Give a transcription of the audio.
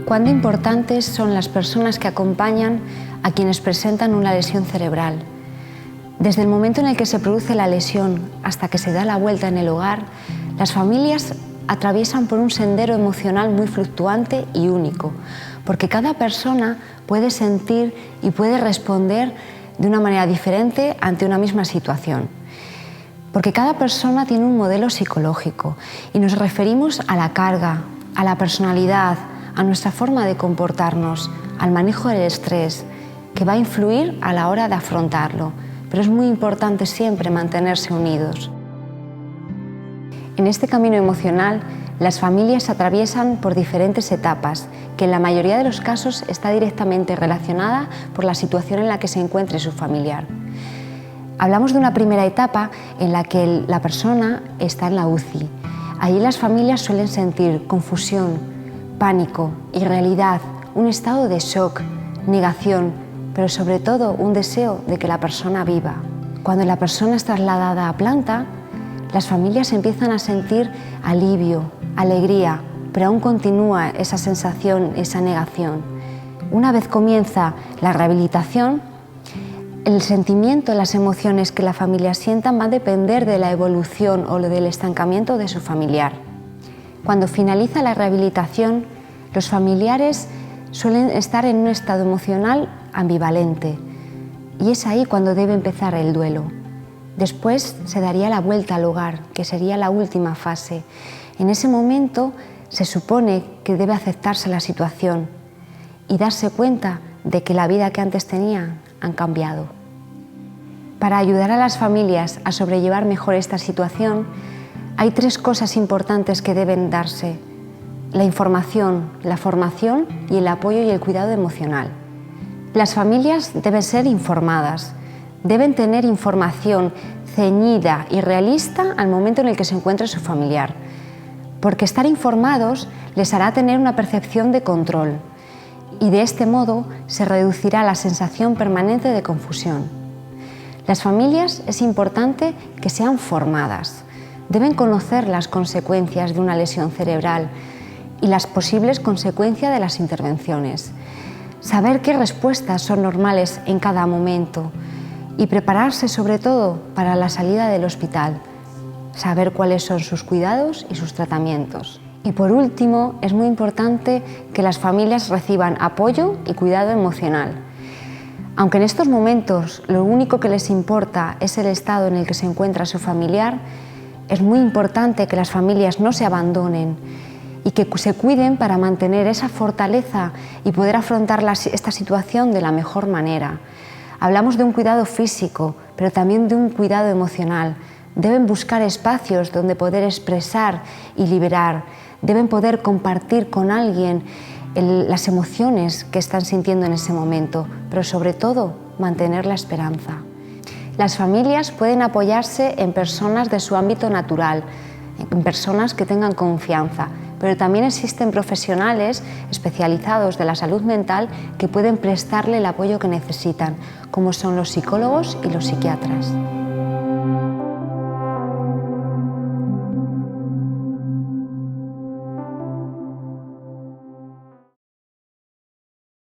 ¿Cuán importantes son las personas que acompañan a quienes presentan una lesión cerebral? Desde el momento en el que se produce la lesión hasta que se da la vuelta en el hogar, las familias atraviesan por un sendero emocional muy fluctuante y único, porque cada persona puede sentir y puede responder de una manera diferente ante una misma situación. Porque cada persona tiene un modelo psicológico y nos referimos a la carga, a la personalidad, a nuestra forma de comportarnos, al manejo del estrés, que va a influir a la hora de afrontarlo, pero es muy importante siempre mantenerse unidos. En este camino emocional, las familias atraviesan por diferentes etapas, que en la mayoría de los casos está directamente relacionada por la situación en la que se encuentre su familiar. Hablamos de una primera etapa en la que la persona está en la UCI. Allí las familias suelen sentir confusión, pánico, irrealidad, un estado de shock, negación, pero sobre todo un deseo de que la persona viva. Cuando la persona es trasladada a planta, las familias empiezan a sentir alivio, alegría, pero aún continúa esa sensación, esa negación. Una vez comienza la rehabilitación, el sentimiento, las emociones que la familia sientan va a depender de la evolución o del estancamiento de su familiar. Cuando finaliza la rehabilitación, los familiares suelen estar en un estado emocional ambivalente y es ahí cuando debe empezar el duelo. Después se daría la vuelta al hogar, que sería la última fase. En ese momento se supone que debe aceptarse la situación y darse cuenta de que la vida que antes tenía han cambiado. Para ayudar a las familias a sobrellevar mejor esta situación, hay 3 cosas importantes que deben darse: la información, la formación y el apoyo y el cuidado emocional. Las familias deben ser informadas, deben tener información ceñida y realista al momento en el que se encuentre su familiar, porque estar informados les hará tener una percepción de control y de este modo se reducirá la sensación permanente de confusión. Las familias es importante que sean formadas. Deben conocer las consecuencias de una lesión cerebral y las posibles consecuencias de las intervenciones. Saber qué respuestas son normales en cada momento y prepararse sobre todo para la salida del hospital. Saber cuáles son sus cuidados y sus tratamientos. Y por último, es muy importante que las familias reciban apoyo y cuidado emocional. Aunque en estos momentos lo único que les importa es el estado en el que se encuentra su familiar, es muy importante que las familias no se abandonen y que se cuiden para mantener esa fortaleza y poder afrontar esta situación de la mejor manera. Hablamos de un cuidado físico, pero también de un cuidado emocional. Deben buscar espacios donde poder expresar y liberar. Deben poder compartir con alguien las emociones que están sintiendo en ese momento, pero sobre todo mantener la esperanza. Las familias pueden apoyarse en personas de su ámbito natural, en personas que tengan confianza, pero también existen profesionales especializados de la salud mental que pueden prestarle el apoyo que necesitan, como son los psicólogos y los psiquiatras.